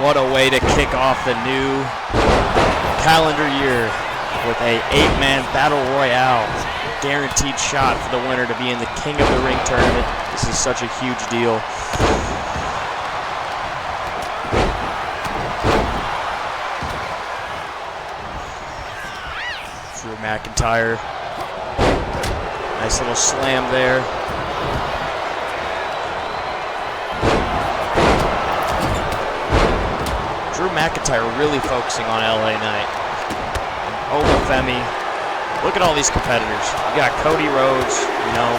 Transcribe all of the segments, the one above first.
What a way to kick off the new calendar year with a 8-man battle royale. Guaranteed shot for the winner to be in the King of the Ring tournament. This is such a huge deal. Drew McIntyre. Nice little slam there. Drew McIntyre really focusing on LA Knight. And Oba Femi. Look at all these competitors. You got Cody Rhodes, you know.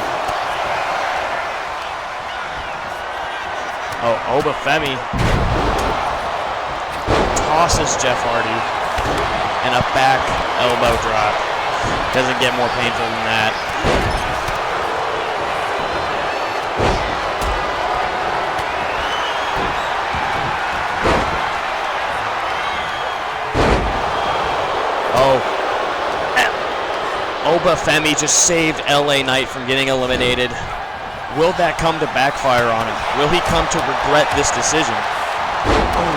Oh, Oba Femi tosses Jeff Hardy and a back elbow drop. Doesn't get more painful than that. Oba Femi just saved LA Knight from getting eliminated. Will that come to backfire on him? Will he come to regret this decision? Oh.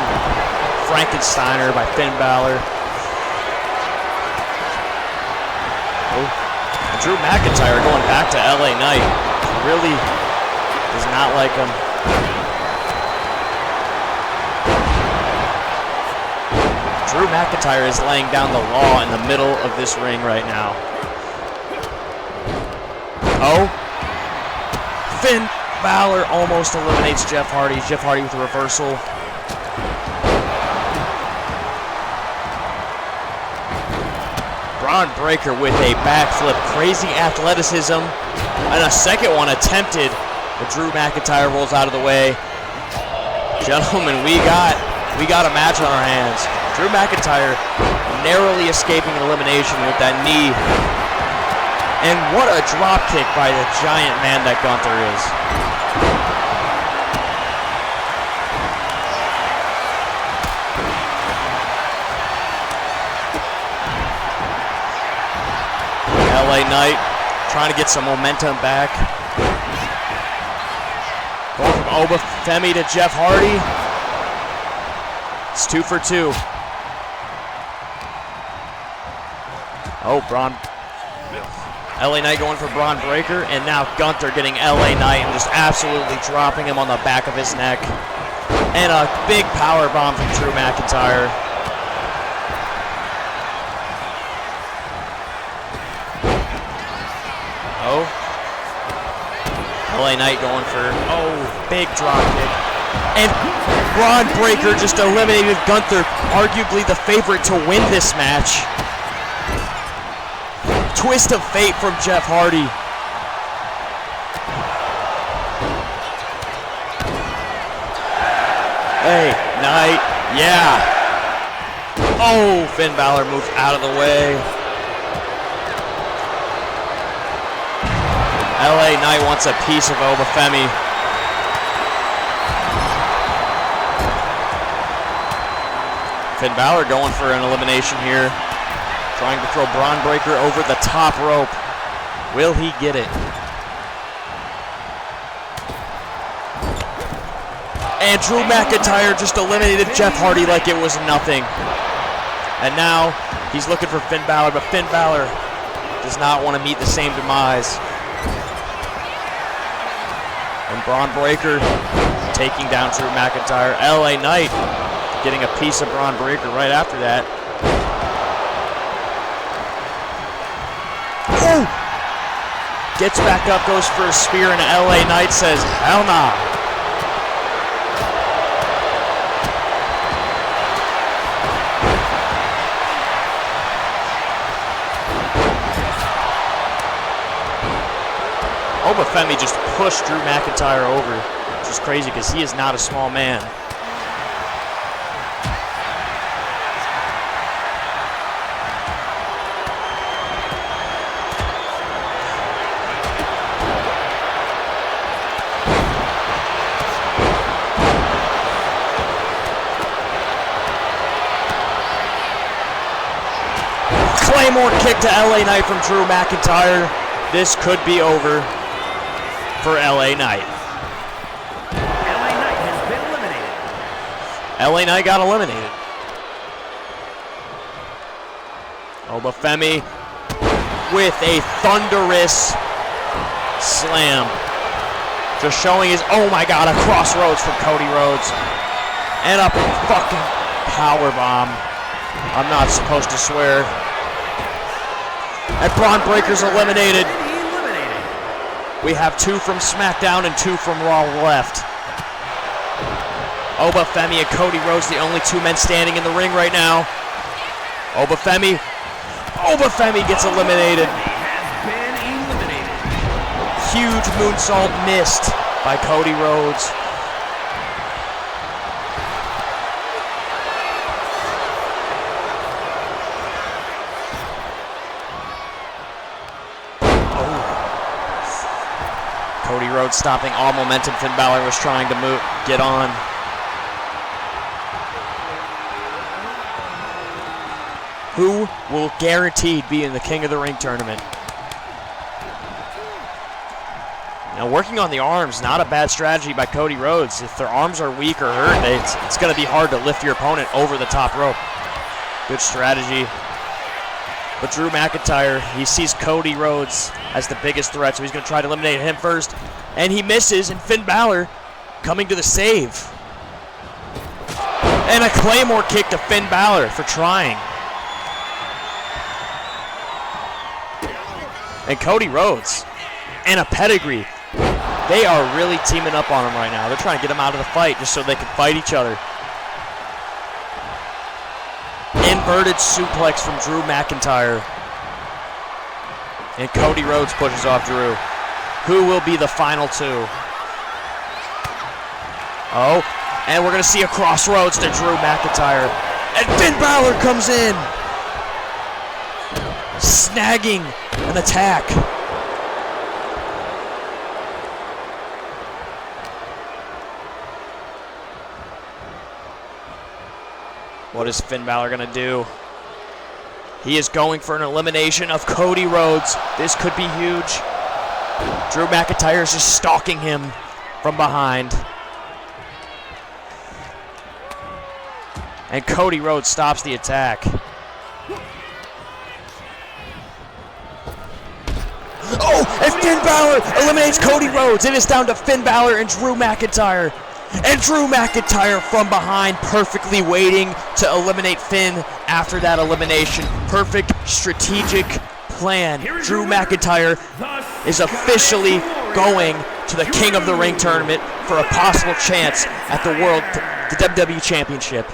Frankensteiner by Finn Balor. Oh. And Drew McIntyre going back to LA Knight. Really does not like him. Drew McIntyre is laying down the law in the middle of this ring right now. Oh, Finn Balor almost eliminates Jeff Hardy. Jeff Hardy with a reversal. Bron Breaker with a backflip. Crazy athleticism. And a second one attempted. But Drew McIntyre rolls out of the way. Gentlemen, we got a match on our hands. Drew McIntyre narrowly escaping an elimination with that knee. And what a drop kick by the giant man that Gunther is. LA Knight trying to get some momentum back. Going from Oba Femi to Jeff Hardy. It's 2 for 2. Oh, LA Knight going for Bron Breaker, and now Gunther getting LA Knight and just absolutely dropping him on the back of his neck. And a big power bomb from Drew McIntyre. Oh. LA Knight going for, big drop kick. And Bron Breaker just eliminated Gunther, arguably the favorite to win this match. Twist of fate from Jeff Hardy. Hey, Knight, yeah. Oh, Finn Balor moves out of the way. LA Knight wants a piece of Oba Femi. Finn Balor going for an elimination here. Trying to throw Bron Breaker over the top rope. Will he get it? And Drew McIntyre just eliminated Jeff Hardy like it was nothing. And now he's looking for Finn Balor, but Finn Balor does not want to meet the same demise. And Bron Breaker taking down Drew McIntyre. LA Knight getting a piece of Bron Breaker right after that. Ooh. Gets back up, goes for a spear, and LA Knight says, hell nah. Oba Femi just pushed Drew McIntyre over, which is crazy because he is not a small man. Claymore kick to LA Knight from Drew McIntyre. This could be over for LA Knight. LA Knight has been eliminated. LA Knight got eliminated. Oba Femi with a thunderous slam. Just showing his, oh my God, a crossroads from Cody Rhodes. And a fucking power bomb. I'm not supposed to swear. And Bron Breaker's eliminated. We have 2 from SmackDown and 2 from Raw left. Oba Femi and Cody Rhodes, the only 2 men standing in the ring right now. Oba Femi gets eliminated. Huge moonsault missed by Cody Rhodes. Cody Rhodes stopping all momentum. Finn Balor was trying to get on. Who will guaranteed be in the King of the Ring tournament? Now, working on the arms, not a bad strategy by Cody Rhodes. If their arms are weak or hurt, it's going to be hard to lift your opponent over the top rope. Good strategy. But Drew McIntyre, he sees Cody Rhodes as the biggest threat, so he's going to try to eliminate him first. And he misses, and Finn Balor coming to the save. And a Claymore kick to Finn Balor for trying. And Cody Rhodes and a pedigree. They are really teaming up on him right now. They're trying to get him out of the fight just so they can fight each other. Inverted suplex from Drew McIntyre. And Cody Rhodes pushes off Drew. Who will be the final 2? Oh, and we're going to see a crossroads to Drew McIntyre. And Finn Balor comes in, snagging an attack. What is Finn Balor going to do? He is going for an elimination of Cody Rhodes. This could be huge. Drew McIntyre is just stalking him from behind. And Cody Rhodes stops the attack. Oh, and Finn Balor eliminates Cody Rhodes. It is down to Finn Balor and Drew McIntyre. And Drew McIntyre from behind, perfectly waiting to eliminate Finn after that elimination. Perfect strategic plan. Drew McIntyre is officially going to the King of the Ring tournament for a possible chance at the WWE Championship.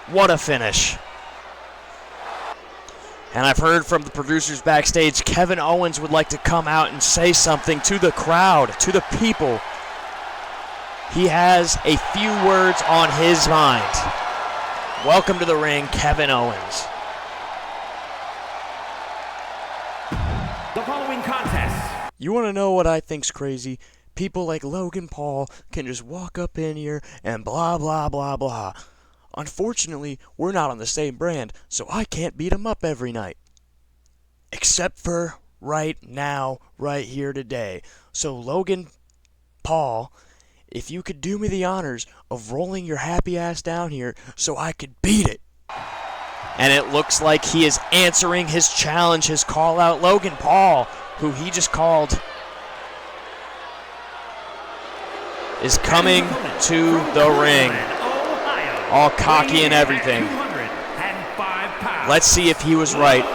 What a finish. And I've heard from the producers backstage, Kevin Owens would like to come out and say something to the crowd, to the people. He has a few words on his mind. Welcome to the ring, Kevin Owens. The following contest. You want to know what I think's crazy? People like Logan Paul can just walk up in here and blah, blah, blah, blah. Unfortunately, we're not on the same brand, so I can't beat him up every night. Except for right now, right here today. So Logan Paul, if you could do me the honors of rolling your happy ass down here so I could beat it. And it looks like he is answering his challenge, his call out. Logan Paul, who he just called, is coming to the ring. All cocky and everything. Let's see if he was right.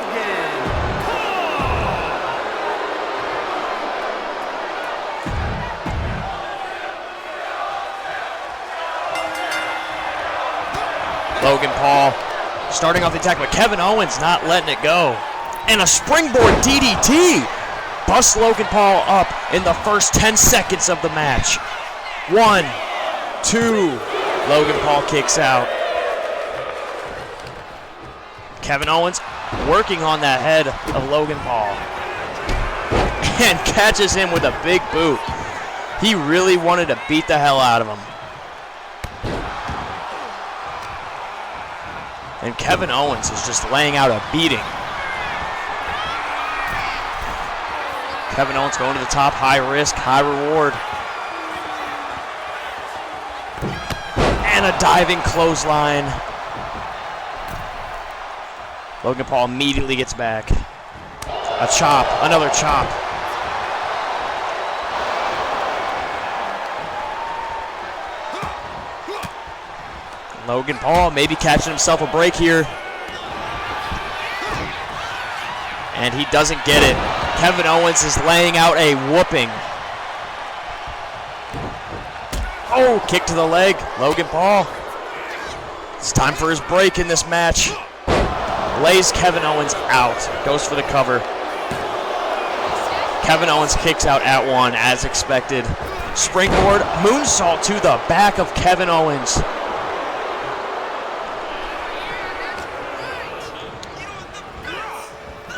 Logan Paul starting off the attack, but Kevin Owens not letting it go. And a springboard DDT busts Logan Paul up in the first 10 seconds of the match. 1, 2. Logan Paul kicks out. Kevin Owens working on that head of Logan Paul. And catches him with a big boot. He really wanted to beat the hell out of him. And Kevin Owens is just laying out a beating. Kevin Owens going to the top, high risk, high reward. And a diving clothesline. Logan Paul immediately gets back. A chop, another chop. Logan Paul maybe catching himself a break here. And he doesn't get it. Kevin Owens is laying out a whooping. Oh, kick to the leg. Logan Paul. It's time for his break in this match. Lays Kevin Owens out. Goes for the cover. Kevin Owens kicks out at one as expected. Springboard moonsault to the back of Kevin Owens.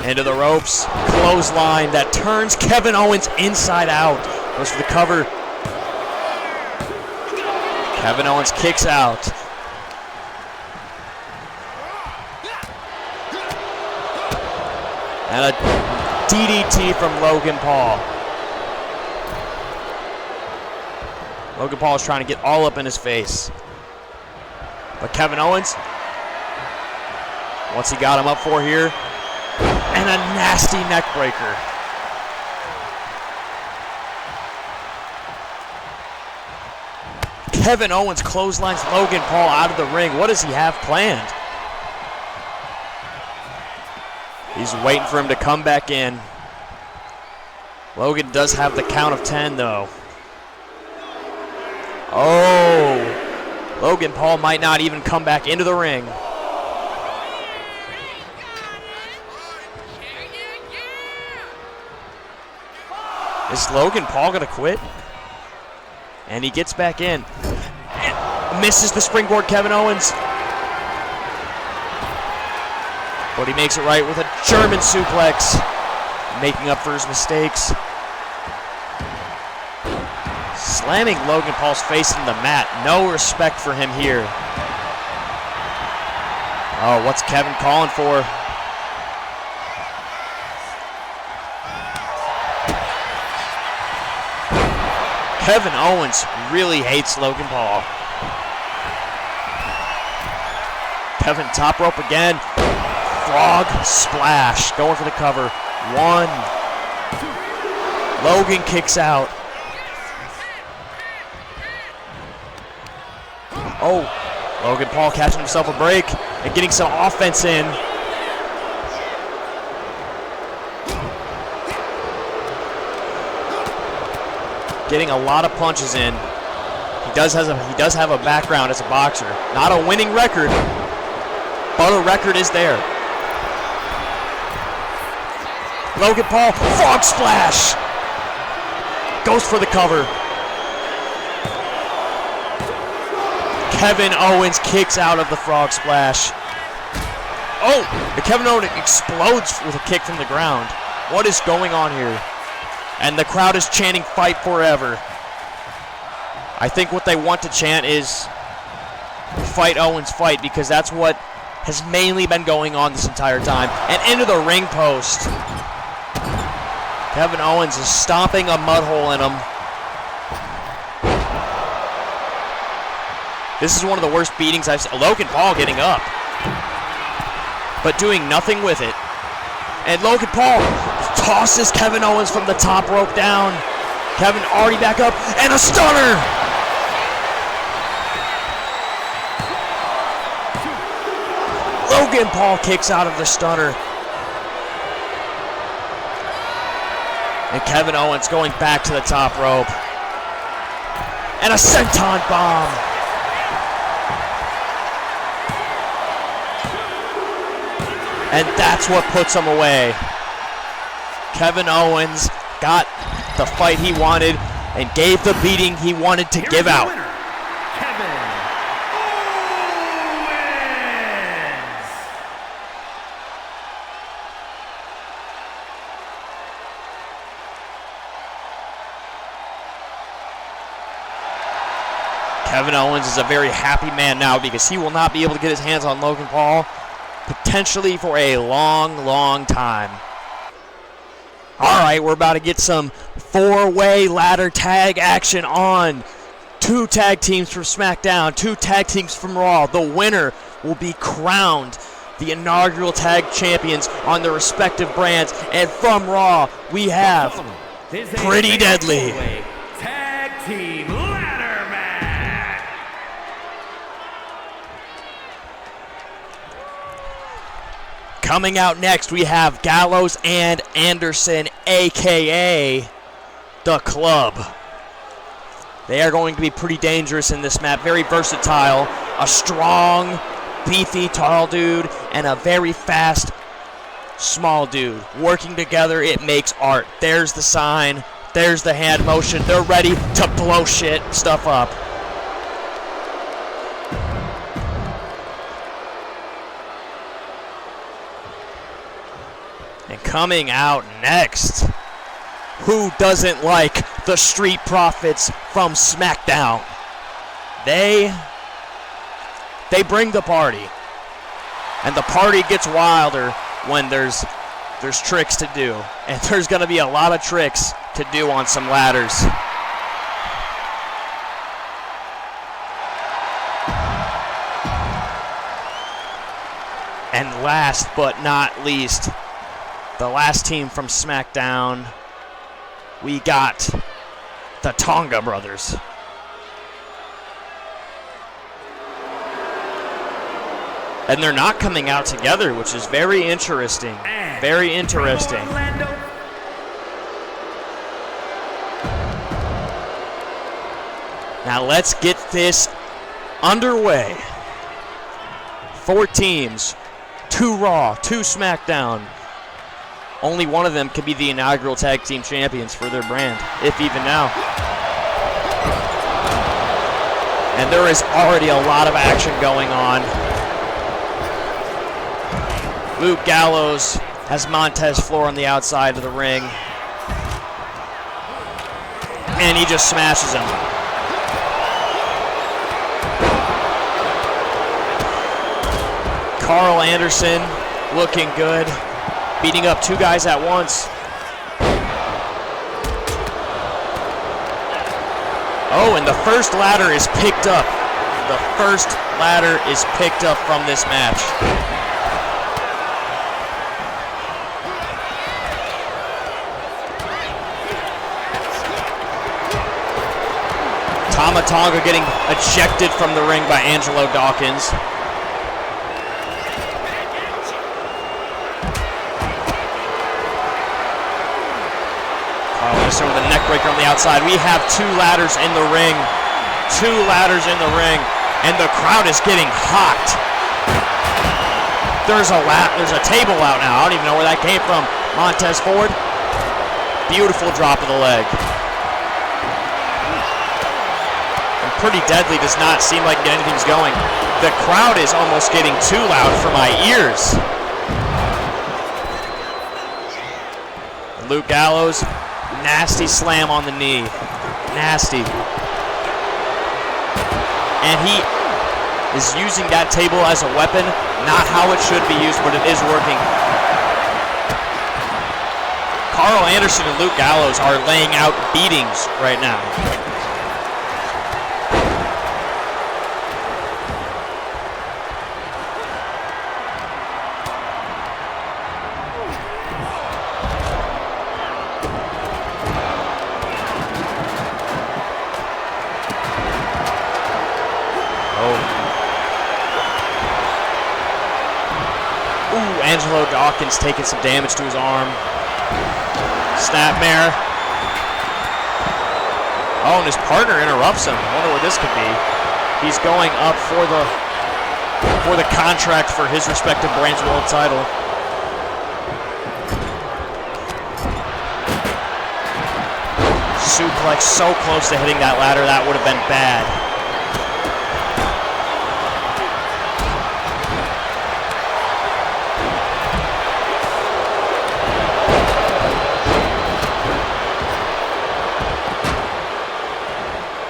Into the ropes. Clothesline that turns Kevin Owens inside out. Goes for the cover. Kevin Owens kicks out. And a DDT from Logan Paul. Logan Paul is trying to get all up in his face. But Kevin Owens, once he got him up for here, and a nasty neck breaker. Kevin Owens clotheslines Logan Paul out of the ring. What does he have planned? He's waiting for him to come back in. Logan does have the count of 10 though. Oh, Logan Paul might not even come back into the ring. Is Logan Paul gonna quit? And he gets back in. And misses the springboard, Kevin Owens. But he makes it right with a German suplex, making up for his mistakes. Slamming Logan Paul's face in the mat. No respect for him here. Oh, what's Kevin calling for? Kevin Owens really hates Logan Paul. Kevin top rope again. Frog splash. Going for the cover. 1. Logan kicks out. Oh, Logan Paul catching himself a break and getting some offense in. Getting a lot of punches in. He does have a background as a boxer. Not a winning record, but a record is there. Logan Paul, frog splash. Goes for the cover. Kevin Owens kicks out of the frog splash. Oh, Kevin Owens explodes with a kick from the ground. What is going on here? And the crowd is chanting "Fight Forever." I think what they want to chant is "Fight Owens, fight," because that's what has mainly been going on this entire time. And into the ring post. Kevin Owens is stomping a mud hole in him. This is one of the worst beatings I've seen. Logan Paul getting up, but doing nothing with it. And Logan Paul tosses Kevin Owens from the top rope down. Kevin already back up, and a stunner! Logan Paul kicks out of the stunner. And Kevin Owens going back to the top rope. And a senton bomb. And that's what puts him away. Kevin Owens got the fight he wanted and gave the beating he wanted to give out. Kevin Owens. Kevin Owens is a very happy man now because he will not be able to get his hands on Logan Paul potentially for a long, long time. All right, we're about to get some 4-way ladder tag action on 2 tag teams from SmackDown, 2 tag teams from Raw. The winner will be crowned the inaugural tag champions on their respective brands. And from Raw, we have Pretty Deadly. Tag team ladder match. Coming out next, we have Gallows and Anderson, a.k.a. The Club. They are going to be pretty dangerous in this map, very versatile. A strong, beefy, tall dude, and a very fast, small dude. Working together, it makes art. There's the sign. There's the hand motion. They're ready to blow stuff up. And coming out next, who doesn't like the Street Profits from SmackDown? They bring the party. And the party gets wilder when there's tricks to do. And there's going to be a lot of tricks to do on some ladders. And last but not least, the last team from SmackDown, we got the Tonga Brothers. And they're not coming out together, which is very interesting. Very interesting. Now let's get this underway. 4 teams, 2 Raw, 2 SmackDown. Only one of them could be the inaugural tag team champions for their brand, if even now. And there is already a lot of action going on. Luke Gallows has Montez Ford on the outside of the ring. And he just smashes him. Karl Anderson looking good, beating up 2 guys at once. Oh, and the first ladder is picked up. The first ladder is picked up from this match. Tama Tonga getting ejected from the ring by Angelo Dawkins. Karl Anderson with a neck breaker on the outside. We have 2 ladders in the ring. 2 ladders in the ring. And the crowd is getting hot. There's a table out now. I don't even know where that came from. Montez Ford. Beautiful drop of the leg. Pretty Deadly does not seem like anything's going. The crowd is almost getting too loud for my ears. Luke Gallows, nasty slam on the knee. Nasty. And he is using that table as a weapon. Not how it should be used, but it is working. Karl Anderson and Luke Gallows are laying out beatings right now. Angelo Dawkins taking some damage to his arm. Snapmare. Oh, and his partner interrupts him. I wonder what this could be. He's going up for the contract for his respective brand's world title. Suplex so close to hitting that ladder, that would have been bad.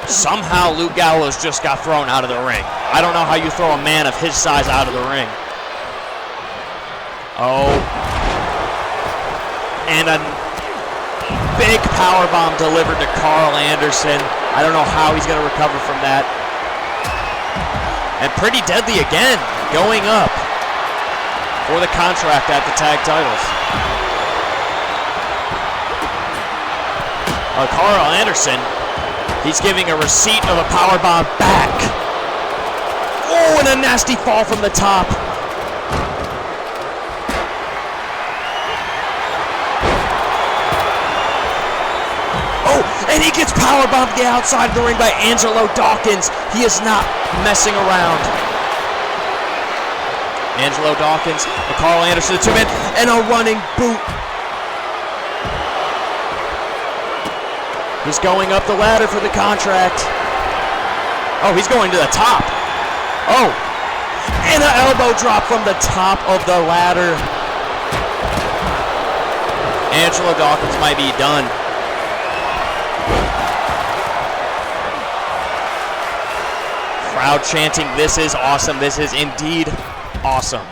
Somehow Luke Gallows just got thrown out of the ring. I don't know how you throw a man of his size out of the ring. Oh. And a big powerbomb delivered to Karl Anderson. I don't know how he's going to recover from that. And pretty deadly again, going up for the contract at the tag titles. Karl Anderson, he's giving a receipt of a powerbomb back. Oh, and a nasty fall from the top. Oh, and he gets powerbombed to the outside of the ring by Angelo Dawkins. He is not messing around. Angelo Dawkins, and Karl Anderson, the two-man, and a running boot. He's going up the ladder for the contract. Oh, he's going to the top. Oh, and an elbow drop from the top of the ladder. Angelo Dawkins might be done. Crowd chanting, "This is awesome. This is indeed awesome."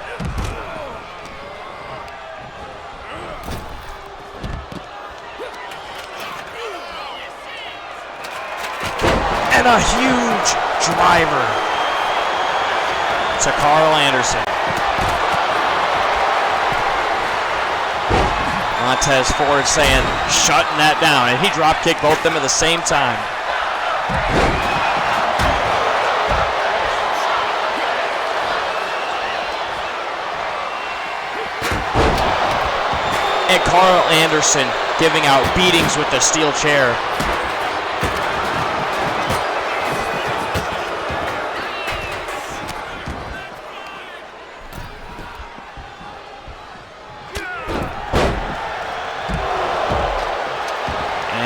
And a huge driver to Karl Anderson. Montez Ford saying, shutting that down, and he drop kicked both of them at the same time. And Karl Anderson giving out beatings with the steel chair.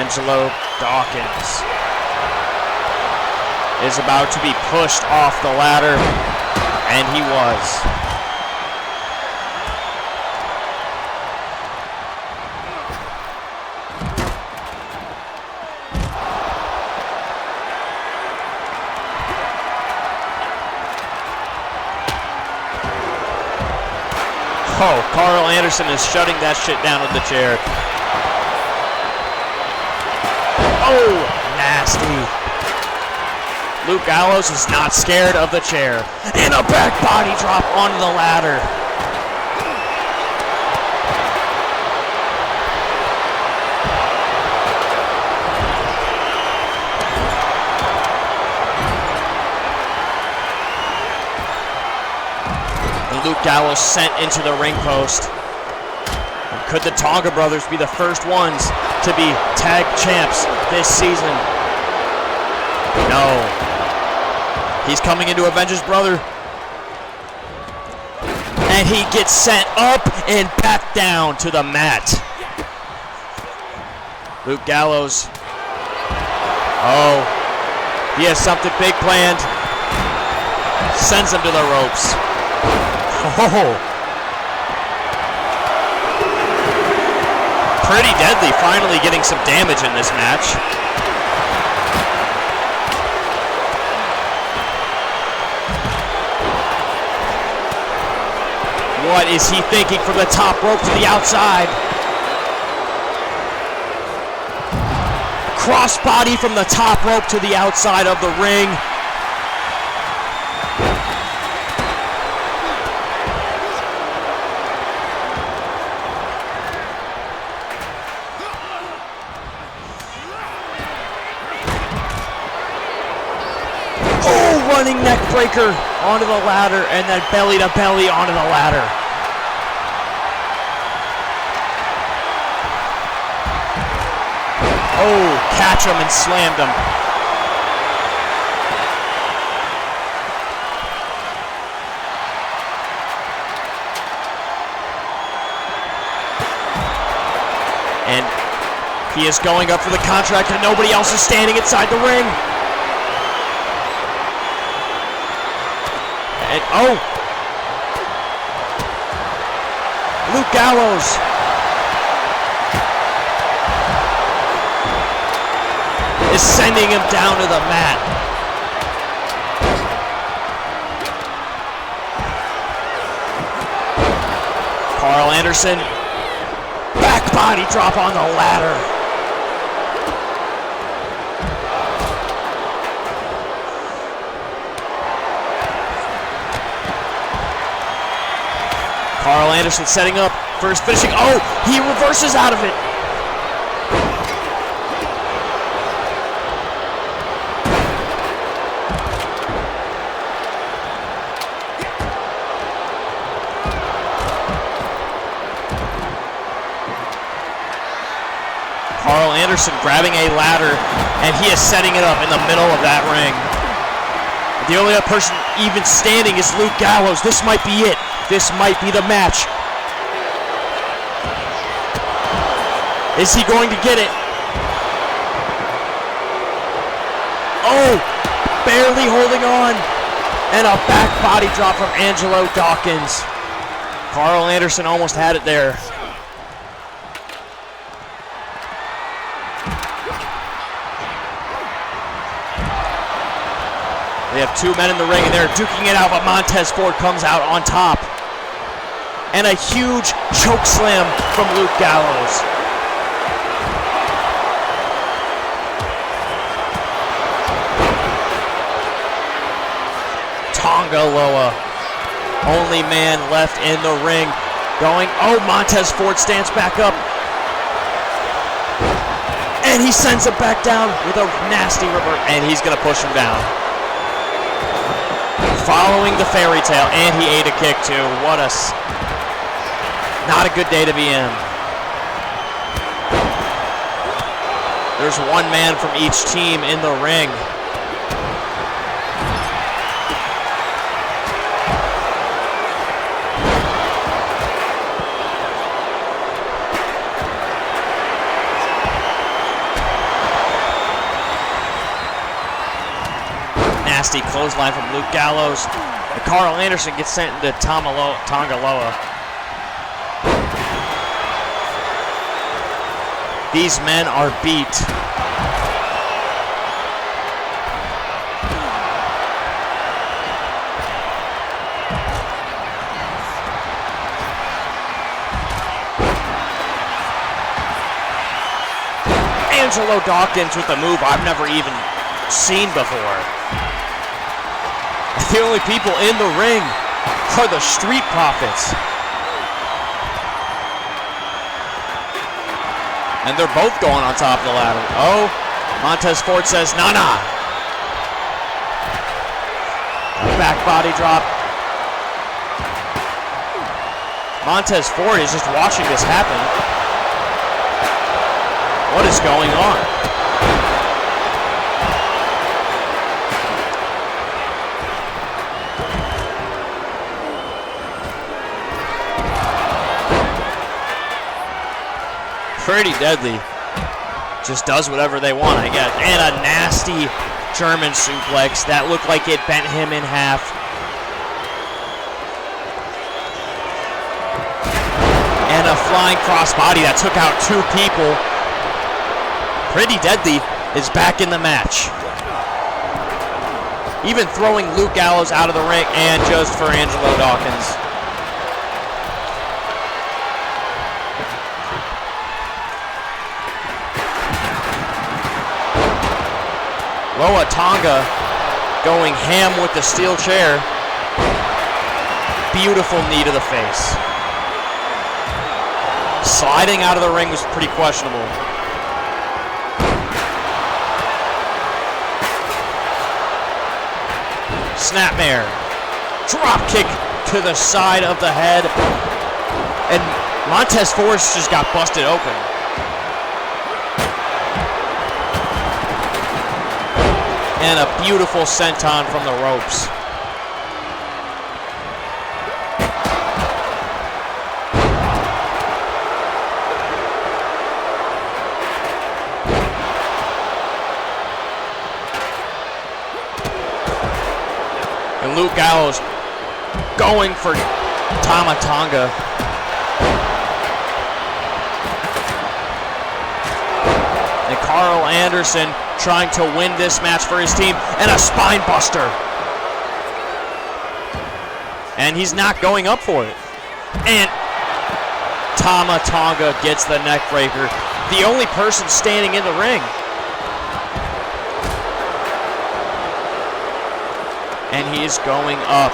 Angelo Dawkins is about to be pushed off the ladder, and he was. Oh, Karl Anderson is shutting that shit down with the chair. Oh, nasty. Luke Gallows is not scared of the chair. And a back body drop onto the ladder. Luke Gallows sent into the ring post. And could the Tonga brothers be the first ones to be tag champs this season? No. He's coming in to avenge his brother. And he gets sent up and back down to the mat. Luke Gallows. Oh, he has something big planned. Sends him to the ropes. Oh. Pretty deadly, finally getting some damage in this match. What is he thinking from the top rope to the outside? Crossbody from the top rope to the outside of the ring. Running neck breaker onto the ladder, and then belly to belly onto the ladder. Oh, catch him and slammed him. And he is going up for the contract, and nobody else is standing inside the ring. And oh! Luke Gallows. Is sending him down to the mat. Karl Anderson. Back body drop on the ladder. Anderson setting up for his finishing. Oh, he reverses out of it. Karl Anderson grabbing a ladder, and he is setting it up in the middle of that ring. The only other person even standing is Luke Gallows. This might be it. This might be the match. Is he going to get it? Oh, barely holding on. And a back body drop from Angelo Dawkins. Karl Anderson almost had it there. They have two men in the ring, and they're duking it out, but Montez Ford comes out on top. And a huge choke slam from Luke Gallows. Tonga Loa, only man left in the ring. Going, oh, Montez Ford stands back up. And he sends it back down with a nasty revert, and he's gonna push him down. Following the fairy tale, and he ate a kick too. Not a good day to be in. There's one man from each team in the ring. Nasty clothesline from Luke Gallows. And Karl Anderson gets sent into Tonga Loa. These men are beat. Angelo Dawkins with a move I've never even seen before. The only people in the ring are the Street Profits. And they're both going on top of the ladder. Oh, Montez Ford says, nah. Back body drop. Montez Ford is just watching this happen. What is going on? Pretty deadly. Just does whatever they want, I guess. And a nasty German suplex that looked like it bent him in half. And a flying crossbody that took out two people. Pretty Deadly is back in the match. Even throwing Luke Gallows out of the ring, and just for Angelo Dawkins. Loa Tonga going ham with the steel chair. Beautiful knee to the face. Sliding out of the ring was pretty questionable. Snapmare. Drop kick to the side of the head. And Montez Ford just got busted open. And a beautiful senton from the ropes. And Luke Gallows going for Tama Tonga. And Karl Anderson trying to win this match for his team, and a spine buster. And he's not going up for it. And Tama Tonga gets the neck breaker. The only person standing in the ring. And he is going up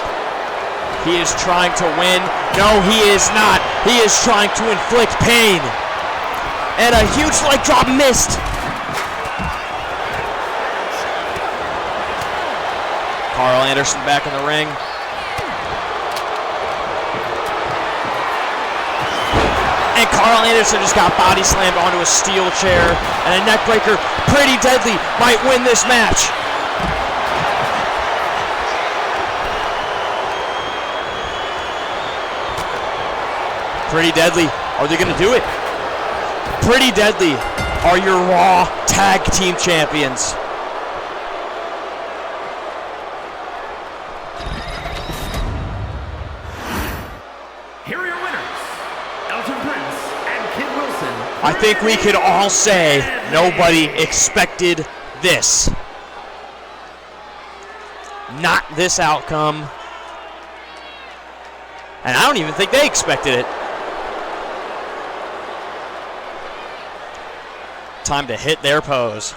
He is trying to win. No, he is not. He is trying to inflict pain. And a huge leg drop missed. Karl Anderson back in the ring. And Karl Anderson just got body slammed onto a steel chair. And a neck breaker, Pretty Deadly, might win this match. Pretty Deadly, are they going to do it? Pretty Deadly are your Raw Tag Team Champions. Here are your winners, Elton Prince and Kid Wilson. I think we could all say nobody expected this. Not this outcome. And I don't even think they expected it. Time to hit their pose.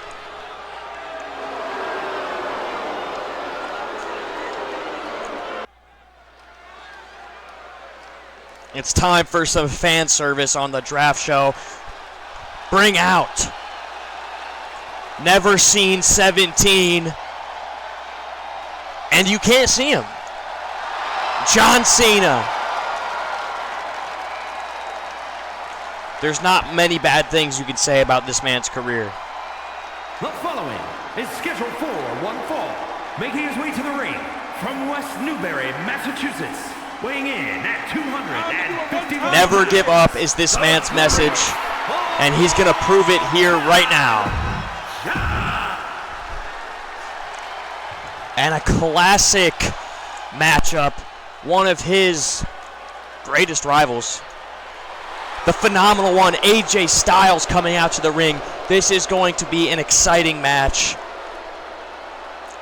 It's time for some fan service on the draft show. Bring out Never Seen 17. And you can't see him. John Cena. There's not many bad things you can say about this man's career. The following is scheduled for one fall, making his way to the ring from West Newbury, Massachusetts, weighing in at 250 pounds. Never give up is this man's message, and he's going to prove it here right now. And a classic matchup, one of his greatest rivals. The phenomenal one, AJ Styles, coming out to the ring. This is going to be an exciting match.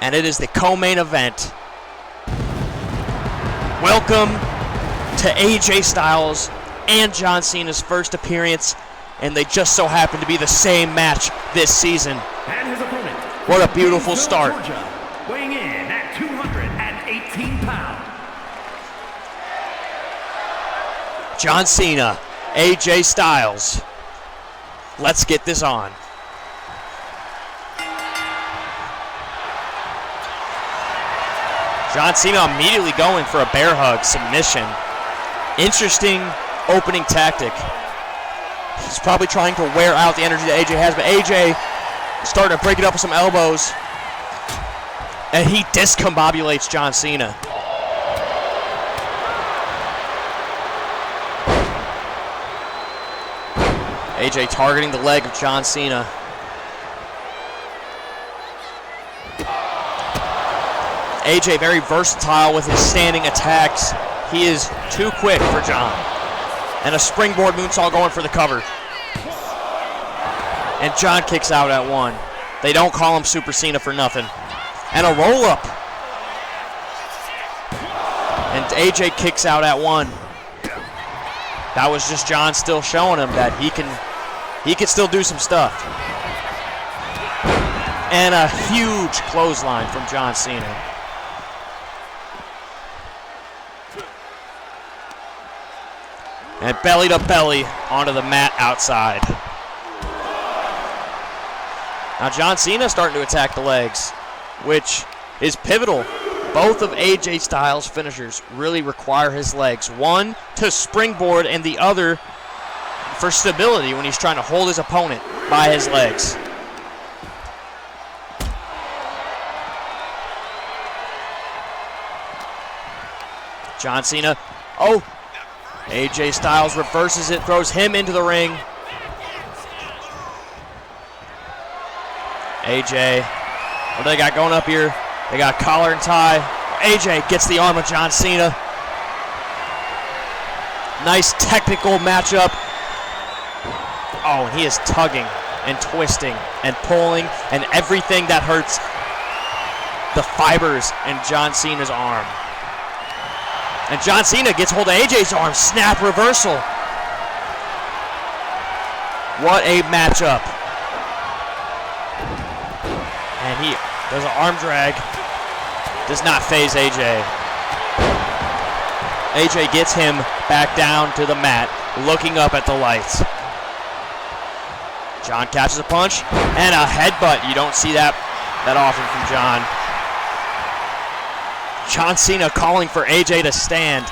And it is the co-main event. Welcome to AJ Styles and John Cena's first appearance, and they just so happen to be the same match this season. And his opponent. What a beautiful start. Georgia, weighing in at 218 pounds. John Cena, AJ Styles. Let's get this on. John Cena immediately going for a bear hug submission. Interesting opening tactic. He's probably trying to wear out the energy that AJ has, but AJ is starting to break it up with some elbows. And he discombobulates John Cena. AJ targeting the leg of John Cena. AJ very versatile with his standing attacks. He is too quick for John. And a springboard moonsault going for the cover. And John kicks out at one. They don't call him Super Cena for nothing. And a roll up. And AJ kicks out at one. That was just John still showing him that he can still do some stuff. And a huge clothesline from John Cena. And belly to belly onto the mat outside. Now John Cena starting to attack the legs, which is pivotal. Both of AJ Styles' finishers really require his legs. One to springboard and the other for stability when he's trying to hold his opponent by his legs. John Cena, oh, AJ Styles reverses it, throws him into the ring. AJ, what do they got going up here? They got collar and tie. AJ gets the arm of John Cena. Nice technical matchup. Oh, and he is tugging and twisting and pulling and everything that hurts the fibers in John Cena's arm. And John Cena gets hold of AJ's arm. Snap reversal. What a matchup. And he does an arm drag. Does not phase AJ. AJ gets him back down to the mat, looking up at the lights. John catches a punch and a headbutt. You don't see that often from John. John Cena calling for AJ to stand.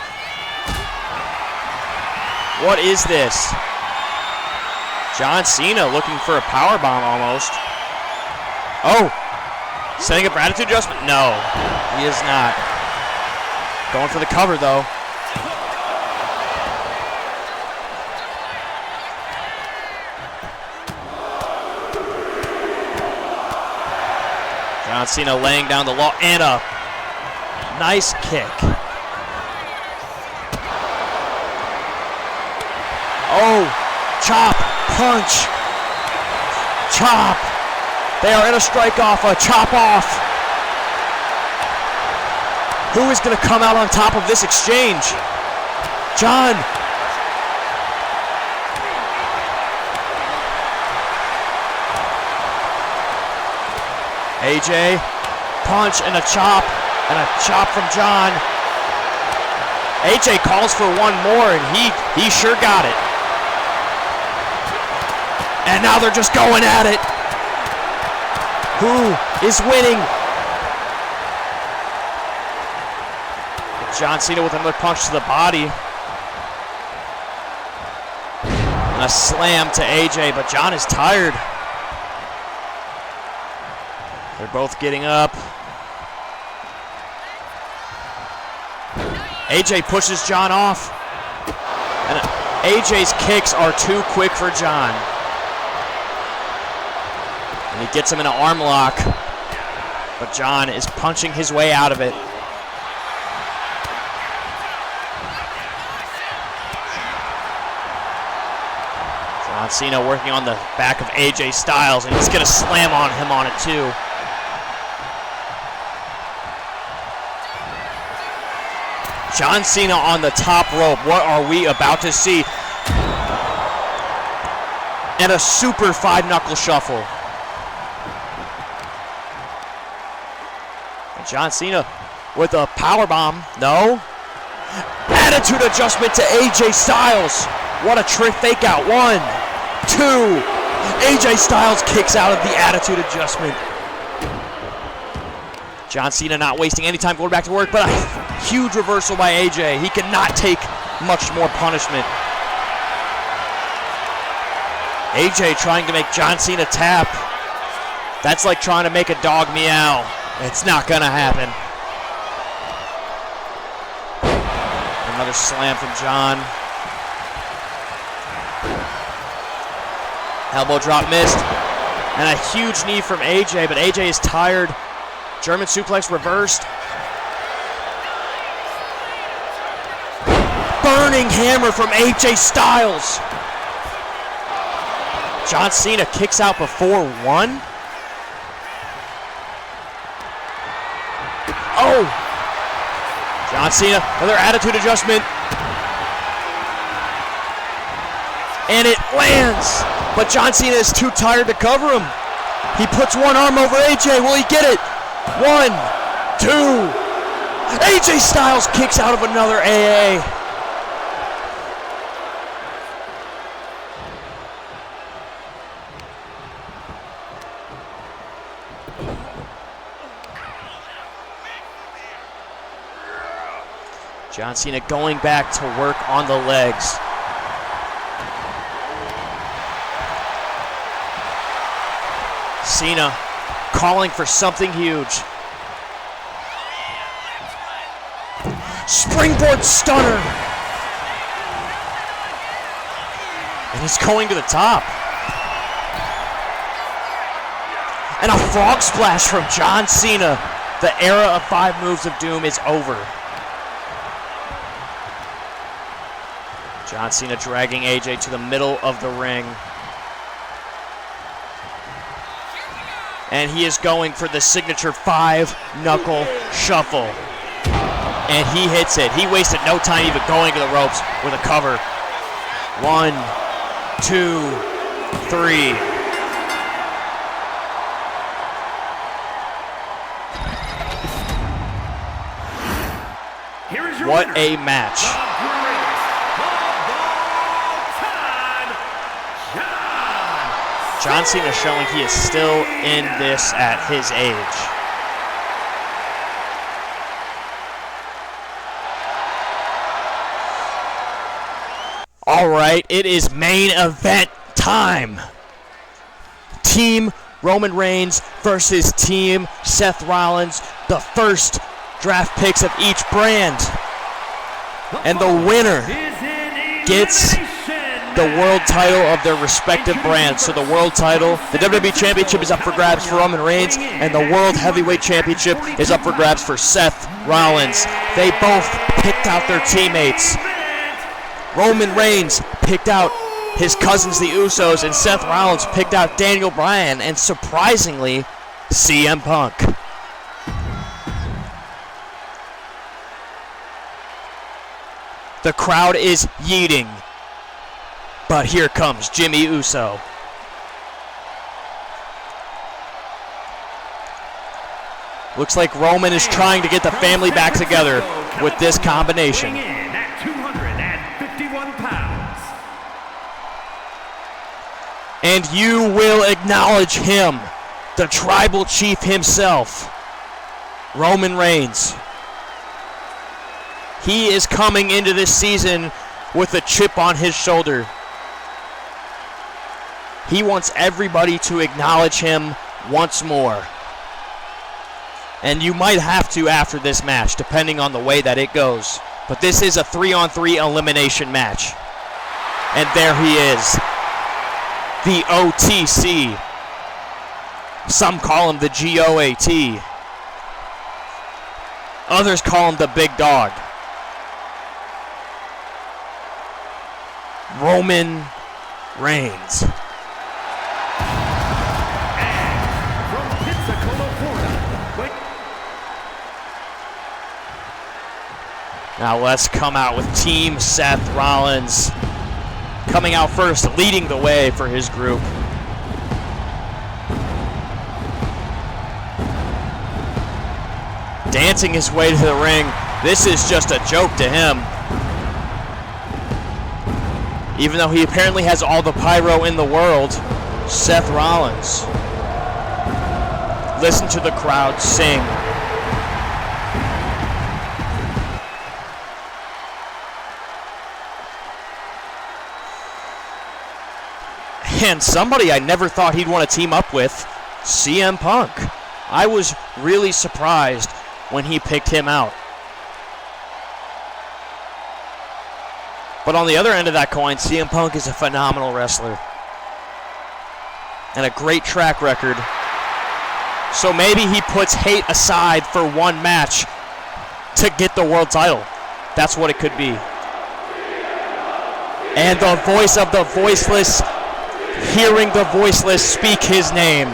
What is this? John Cena looking for a powerbomb almost. Oh, setting up for attitude adjustment? No, he is not. Going for the cover though. John Cena laying down the law and a nice kick. Oh, chop, punch, chop. They are in a strike off, a chop off. Who is going to come out on top of this exchange? John. AJ, punch and a chop from John. AJ calls for one more and he sure got it. And now they're just going at it. Who is winning? John Cena with another punch to the body. And a slam to AJ, but John is tired. They're both getting up. AJ pushes John off. And AJ's kicks are too quick for John. And he gets him in an arm lock. But John is punching his way out of it. John Cena working on the back of AJ Styles, and he's going to slam on him on it too. John Cena on the top rope. What are we about to see? And a super 5-knuckle shuffle. And John Cena with a powerbomb. No. Attitude adjustment to AJ Styles. What a trick fake out. 1, 2. AJ Styles kicks out of the attitude adjustment. John Cena not wasting any time going back to work, but a huge reversal by AJ. He cannot take much more punishment. AJ trying to make John Cena tap. That's like trying to make a dog meow. It's not gonna happen. Another slam from John. Elbow drop missed. And a huge knee from AJ, but AJ is tired. German suplex reversed. Burning hammer from AJ Styles. John Cena kicks out before 1. Oh! John Cena, another attitude adjustment. And it lands. But John Cena is too tired to cover him. He puts one arm over AJ. Will he get it? 1, 2. AJ Styles kicks out of another AA. John Cena going back to work on the legs. Cena calling for something huge. Springboard stunner. And he's going to the top. And a frog splash from John Cena. The era of 5 moves of doom is over. John Cena dragging AJ to the middle of the ring. And he is going for the signature 5-knuckle shuffle. And he hits it. He wasted no time even going to the ropes with a cover. 1, 2, 3. Here is your What winner, a match. the greatest of all time, John Cena showing he is still in this at his age. All right, it is main event time. Team Roman Reigns versus Team Seth Rollins, the first draft picks of each brand. And the winner gets the world title of their respective brands. So the world title, the WWE Championship is up for grabs for Roman Reigns, and the World Heavyweight Championship is up for grabs for Seth Rollins. They both picked out their teammates. Roman Reigns picked out his cousins, the Usos, and Seth Rollins picked out Daneil Bryan, and surprisingly, CM Punk. The crowd is yeeting, but here comes Jimmy Uso. Looks like Roman is trying to get the family back together with this combination. And you will acknowledge him, the tribal chief himself, Roman Reigns. He is coming into this season with a chip on his shoulder. He wants everybody to acknowledge him once more. And you might have to after this match, depending on the way that it goes. But this is a 3-on-3 elimination match. And there he is. The OTC. Some call him the GOAT. Others call him the big dog. Roman Reigns. From Pensacola, Florida. Now let's come out with Team Seth Rollins. Coming out first, leading the way for his group. Dancing his way to the ring. This is just a joke to him. Even though he apparently has all the pyro in the world, Seth Rollins. Listen to the crowd sing. And somebody I never thought he'd want to team up with, CM Punk. I was really surprised when he picked him out. But on the other end of that coin, CM Punk is a phenomenal wrestler. And a great track record. So maybe he puts hate aside for one match to get the world title. That's what it could be. And the voice of the voiceless, hearing the voiceless speak his name.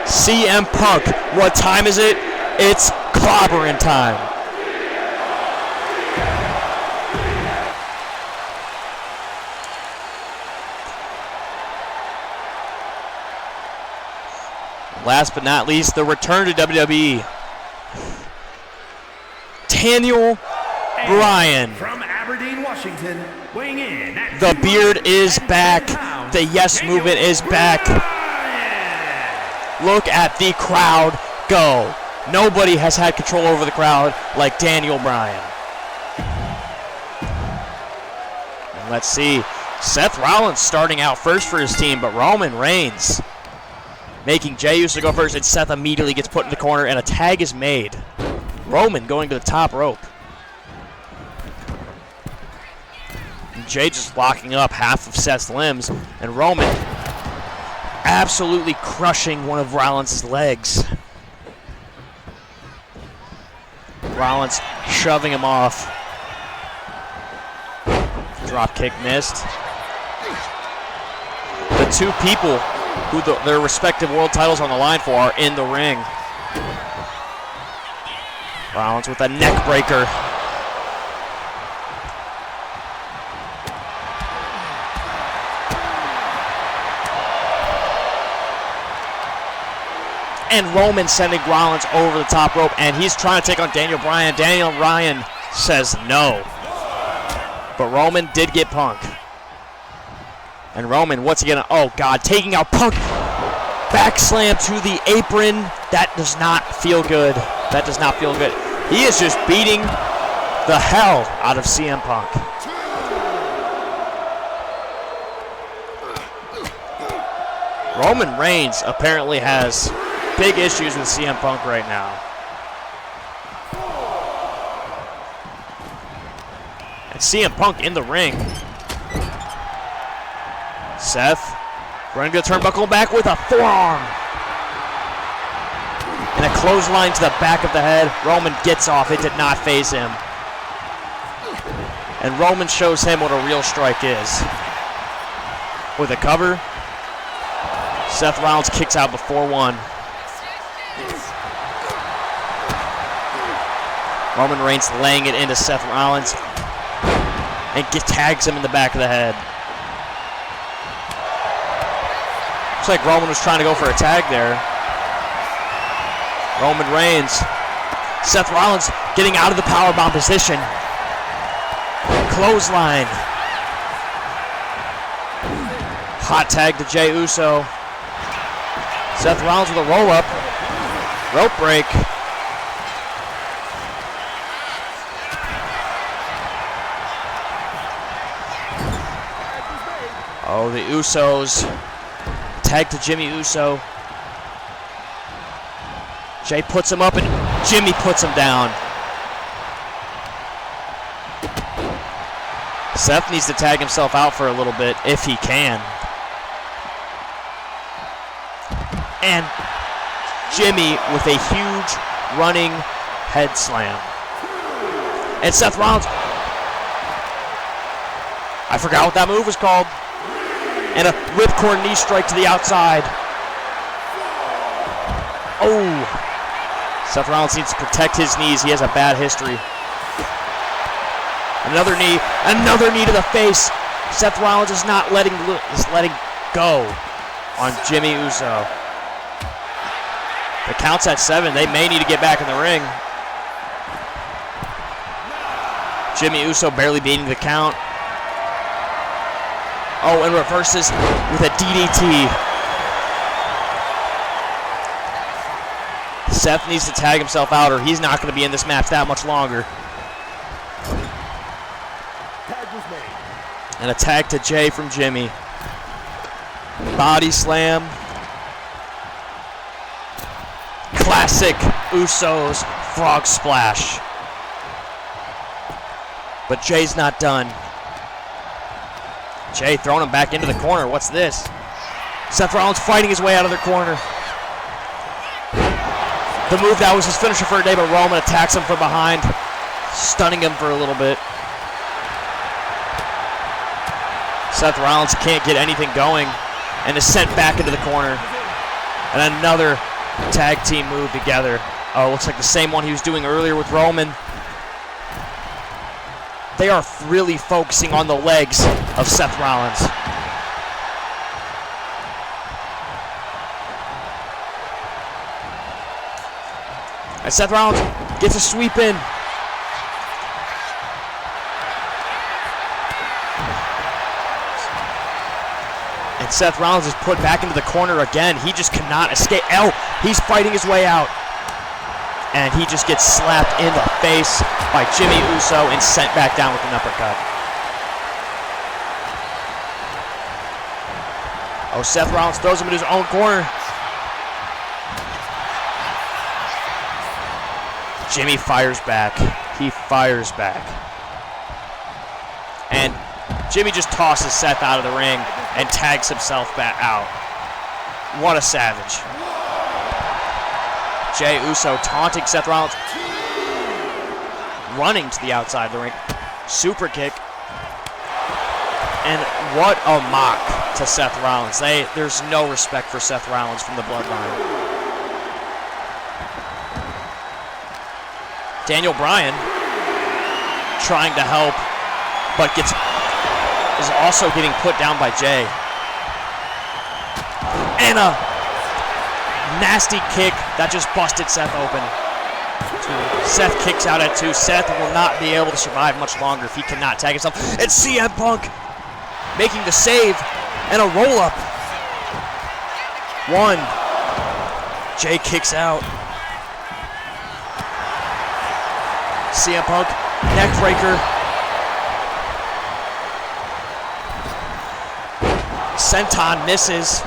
CM Punk. What time is it? It's clobbering time. Last but not least, the return to WWE. Daneil Bryan. From Aberdeen, Washington, weighing in at The beard is back. The yes movement is back. Look at the crowd go. Nobody has had control over the crowd like Daneil Bryan. And let's see. Seth Rollins starting out first for his team, but Roman Reigns making Jey Uso go first, and Seth immediately gets put in the corner, and a tag is made. Roman going to the top rope. And Jey just locking up half of Seth's limbs, and Roman absolutely crushing one of Rollins' legs. Rollins shoving him off. Drop kick missed. The two people who their respective world titles on the line for are in the ring. Rollins with a neck breaker. And Roman sending Rollins over the top rope, and he's trying to take on Daneil Bryan. Daneil Bryan says no. But Roman did get Punk. And Roman, what's he gonna, oh God, taking out Punk. Back slam to the apron. That does not feel good. That does not feel good. He is just beating the hell out of CM Punk. Roman Reigns apparently has big issues with CM Punk right now. And CM Punk in the ring. Seth running to the turnbuckle, back with a forearm. And a clothesline to the back of the head. Roman gets off. It did not faze him. And Roman shows him what a real strike is. With a cover, Seth Rollins kicks out before one. Roman Reigns laying it into Seth Rollins and tags him in the back of the head. Looks like Roman was trying to go for a tag there. Roman Reigns. Seth Rollins getting out of the powerbomb position. Clothesline. Hot tag to Jey Uso. Seth Rollins with a roll-up. Rope break. Oh, the Usos. Tag to Jimmy Uso. Jey puts him up and Jimmy puts him down. Seth needs to tag himself out for a little bit if he can. And Jimmy with a huge running head slam. And Seth Rollins, I forgot what that move was called. And a ripcord knee strike to the outside. Oh. Seth Rollins needs to protect his knees. He has a bad history. Another knee to the face. Seth Rollins is not letting go on Jimmy Uso. The count's at 7. They may need to get back in the ring. Jimmy Uso barely beating the count. Oh, and reverses with a DDT. Seth needs to tag himself out or he's not going to be in this match that much longer. And a tag to Jey from Jimmy. Body slam. Classic Usos frog splash. But Jey's not done. Jey throwing him back into the corner. What's this? Seth Rollins fighting his way out of the corner. The move that was his finisher for a day, but Roman attacks him from behind, stunning him for a little bit. Seth Rollins can't get anything going and is sent back into the corner. And another tag team move together. Oh, looks like the same one he was doing earlier with Roman. They are really focusing on the legs of Seth Rollins. And Seth Rollins gets a sweep in. And Seth Rollins is put back into the corner again. He just cannot escape. Oh, he's fighting his way out. And he just gets slapped in the face by Jimmy Uso and sent back down with an uppercut. Oh, Seth Rollins throws him in his own corner. Jimmy fires back. He fires back. And Jimmy just tosses Seth out of the ring and tags himself back out. What a savage. Jey Uso taunting Seth Rollins. Running to the outside of the ring. Super kick. And what a mock to Seth Rollins. There's no respect for Seth Rollins from the bloodline. Daneil Bryan trying to help, but is also getting put down by Jey. And a nasty kick that just busted Seth open. Seth kicks out at 2. Seth will not be able to survive much longer if he cannot tag himself. And CM Punk making the save and a roll-up. 1. Jey kicks out. CM Punk, neck breaker. Senton misses.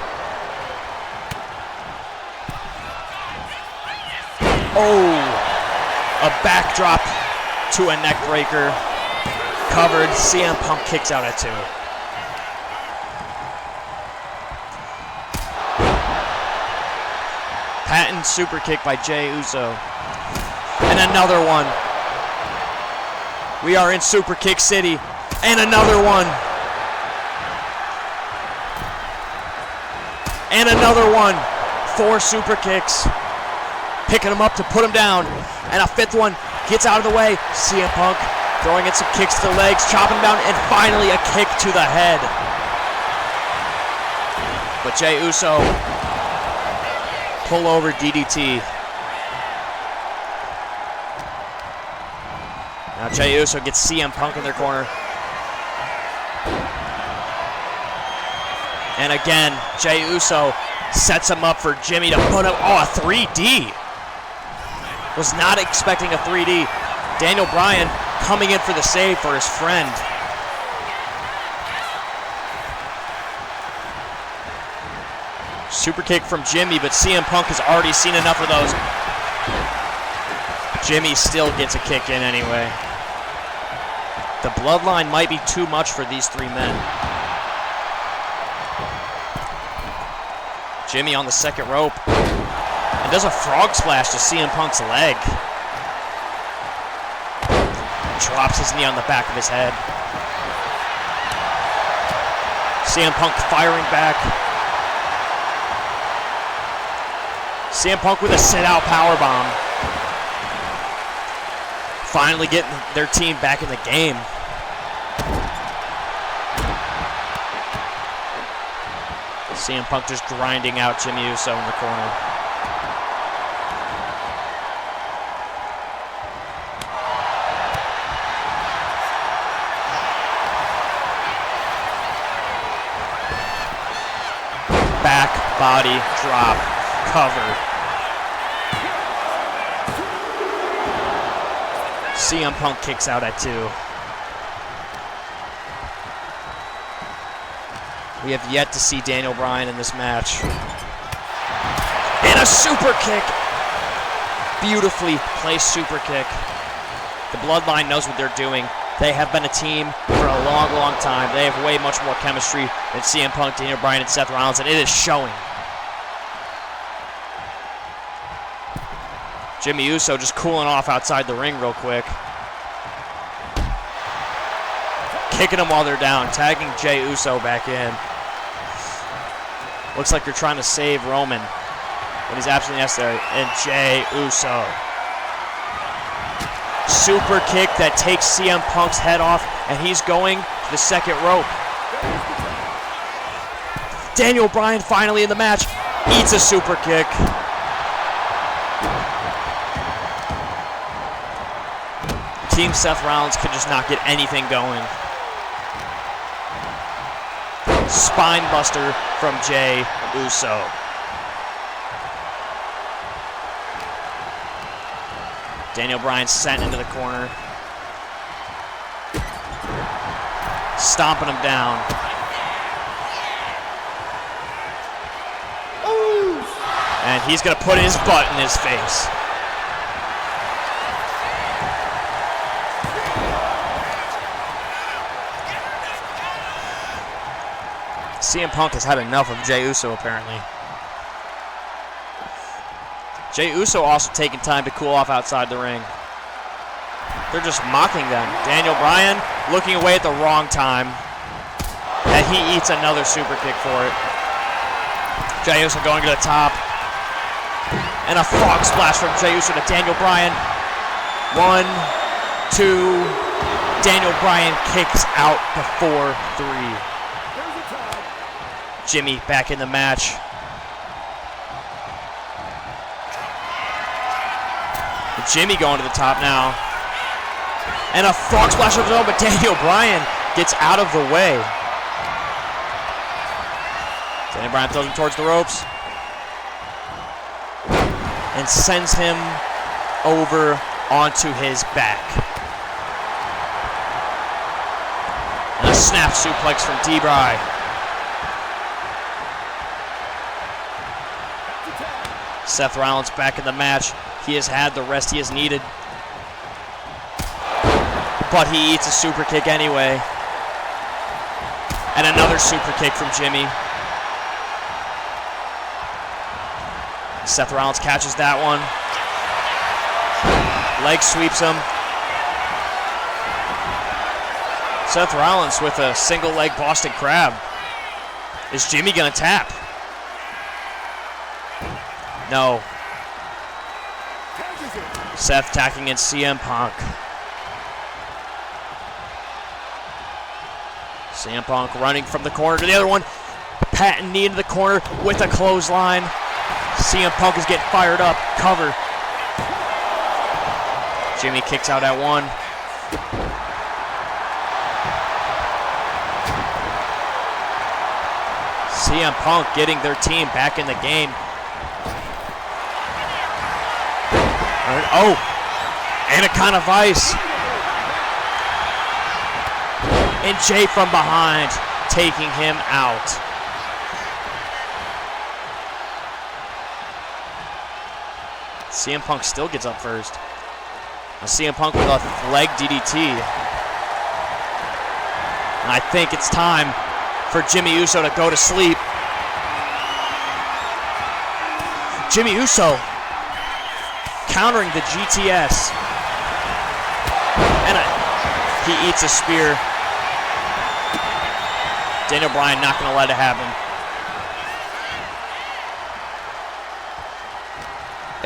Oh, a backdrop to a neck breaker. Covered. CM Punk kicks out at 2. Patent super kick by Jey Uso. And another one. We are in Super Kick City. And another one. And another one. 4 super kicks. Picking him up to put him down. And a 5th one gets out of the way. CM Punk throwing in some kicks to the legs, chopping him down, and finally a kick to the head. But Jey Uso, pull over DDT. Now Jey Uso gets CM Punk in their corner. And again, Jey Uso sets him up for Jimmy to put him. Oh, a 3D. Was not expecting a 3D. Daneil Bryan coming in for the save for his friend. Super kick from Jimmy, but CM Punk has already seen enough of those. Jimmy still gets a kick in anyway. The bloodline might be too much for these 3 men. Jimmy on the second rope. And does a frog splash to CM Punk's leg. Drops his knee on the back of his head. CM Punk firing back. CM Punk with a sit-out powerbomb. Finally getting their team back in the game. CM Punk just grinding out Jimmy Uso in the corner. Back body drop, cover. CM Punk kicks out at 2. We have yet to see Daneil Bryan in this match. And a super kick. Beautifully placed super kick. The Bloodline knows what they're doing. They have been a team for a long, long time. They have way much more chemistry than CM Punk, Daneil Bryan, and Seth Rollins, and it is showing. Jimmy Uso just cooling off outside the ring real quick. Kicking them while they're down, tagging Jey Uso back in. Looks like they're trying to save Roman when he's absolutely necessary. And Jey Uso. Super kick that takes CM Punk's head off, and he's going to the second rope. Daneil Bryan finally in the match, eats a super kick. Team Seth Rollins could just not get anything going. Spine buster from Jey Uso. Daneil Bryan sent into the corner. Stomping him down. Ooh. And he's going to put his butt in his face. CM Punk has had enough of Jey Uso, apparently. Jey Uso also taking time to cool off outside the ring. They're just mocking them. Daneil Bryan looking away at the wrong time. And he eats another super kick for it. Jey Uso going to the top. And a frog splash from Jey Uso to Daneil Bryan. 1, 2. Daneil Bryan kicks out before 3. Jimmy back in the match. Jimmy going to the top now. And a frog splash of his own, but Daneil Bryan gets out of the way. Daneil Bryan throws him towards the ropes. And sends him over onto his back. And a snap suplex from D-Bry. Seth Rollins back in the match. He has had the rest he has needed. But he eats a super kick anyway. And another super kick from Jimmy. Seth Rollins catches that one. Leg sweeps him. Seth Rollins with a single leg Boston Crab. Is Jimmy gonna tap? No. Seth tacking against CM Punk. CM Punk running from the corner to the other one. Patting knee into the corner with a clothesline. CM Punk is getting fired up. Cover. Jimmy kicks out at one. CM Punk getting their team back in the game. Oh, Anaconda Vice. And Jay from behind, taking him out. CM Punk still gets up first. Now CM Punk with a leg DDT. And I think it's time for Jimmy Uso to go to sleep. Jimmy Uso countering the GTS. And he eats a spear. Daneil Bryan not going to let it happen.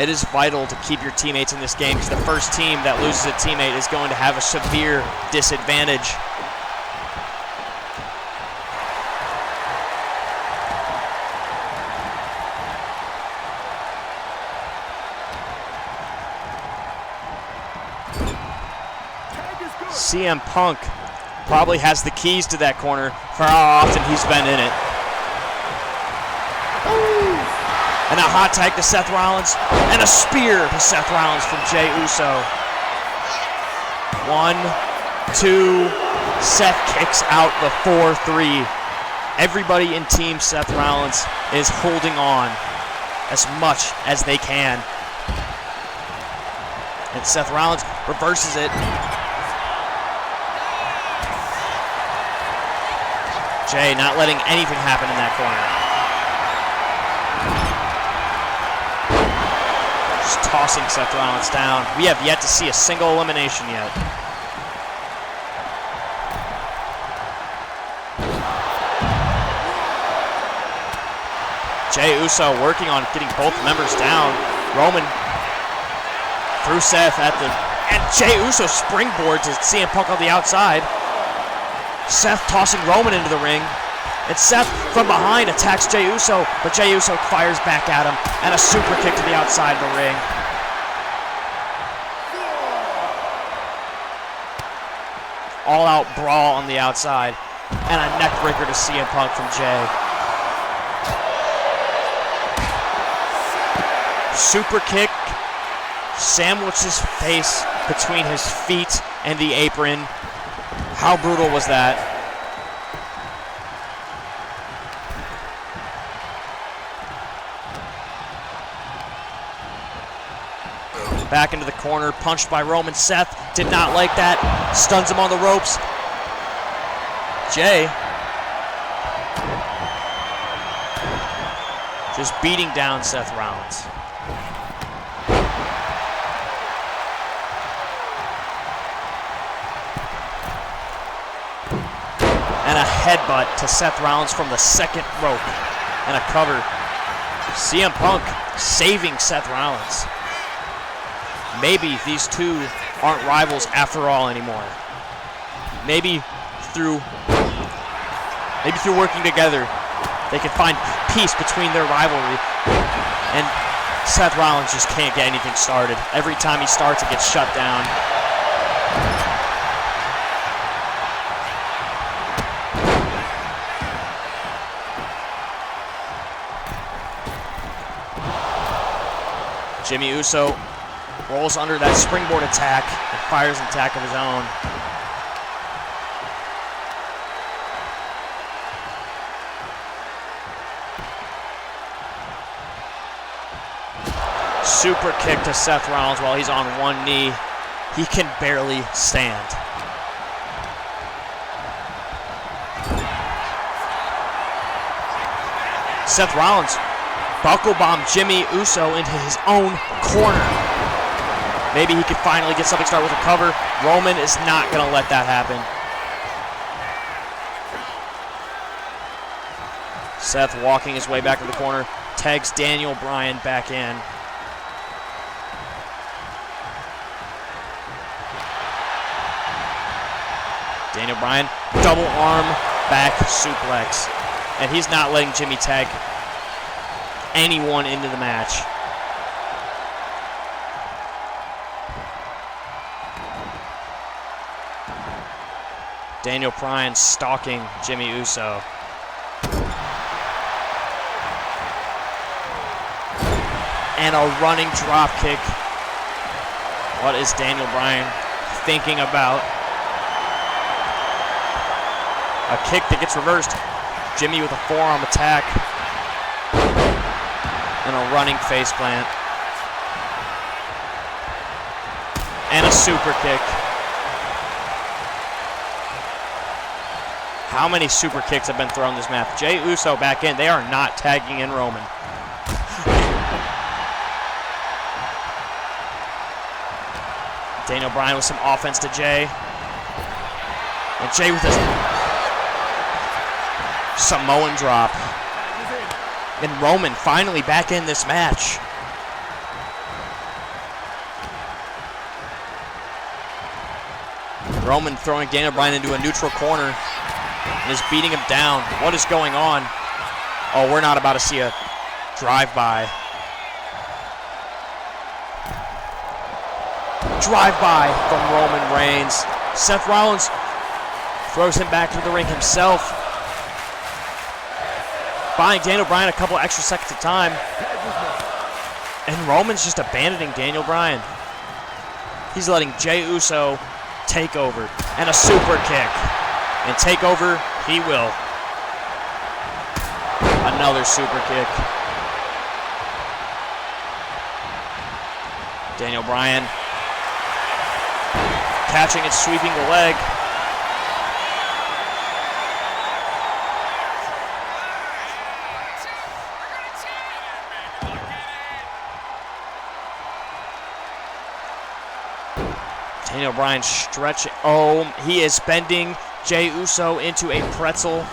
It is vital to keep your teammates in this game because the first team that loses a teammate is going to have a severe disadvantage. CM Punk probably has the keys to that corner for how often he's been in it. And a hot tag to Seth Rollins, and a spear to Seth Rollins from Jey Uso. 1, 2, Seth kicks out the 4-3. Everybody in Team Seth Rollins is holding on as much as they can. And Seth Rollins reverses it. Jay not letting anything happen in that corner. Just tossing Seth Rollins down. We have yet to see a single elimination yet. Jey Uso working on getting both members down. Roman through Seth at the... And Jey Uso springboard to CM Punk on the outside. Seth tossing Roman into the ring. And Seth from behind attacks Jey Uso, but Jey Uso fires back at him, and a super kick to the outside of the ring. All-out brawl on the outside, and a neck breaker to CM Punk from Jey. Super kick, sandwiches face between his feet and the apron. How brutal was that? Back into the corner, punched by Roman. Seth did not like that. Stuns him on the ropes. Jey just beating down Seth Rollins. And a headbutt to Seth Rollins from the second rope. And a cover. CM Punk saving Seth Rollins. Maybe these two aren't rivals after all anymore. Maybe through working together, they can find peace between their rivalry. And Seth Rollins just can't get anything started. Every time he starts, it gets shut down. Jimmy Uso rolls under that springboard attack and fires an attack of his own. Super kick to Seth Rollins while he's on one knee. He can barely stand. Seth Rollins buckle bomb Jimmy Uso into his own corner. Maybe he could finally get something started with a cover. Roman is not going to let that happen. Seth walking his way back to the corner, tags Daneil Bryan back in. Daneil Bryan, double arm back suplex. And he's not letting Jimmy tag anyone into the match. Daneil Bryan stalking Jimmy Uso. And a running drop kick. What is Daneil Bryan thinking about? A kick that gets reversed. Jimmy with a forearm attack. And a running face plant. And a super kick. How many super kicks have been thrown this match? Jey Uso back in. They are not tagging in Roman. Daneil Bryan with some offense to Jey. And Jey with his Samoan drop. And Roman finally back in this match. Roman throwing Daneil Bryan into a neutral corner and is beating him down. What is going on? Oh, we're not about to see a drive-by. Drive-by from Roman Reigns. Seth Rollins throws him back to the ring himself, buying Daneil Bryan a couple extra seconds of time. And Roman's just abandoning Daneil Bryan. He's letting Jey Uso take over. And a super kick. And take over he will. Another super kick. Daneil Bryan catching and sweeping the leg. Daneil Bryan stretching. Oh, he is bending Jey Uso into a pretzel.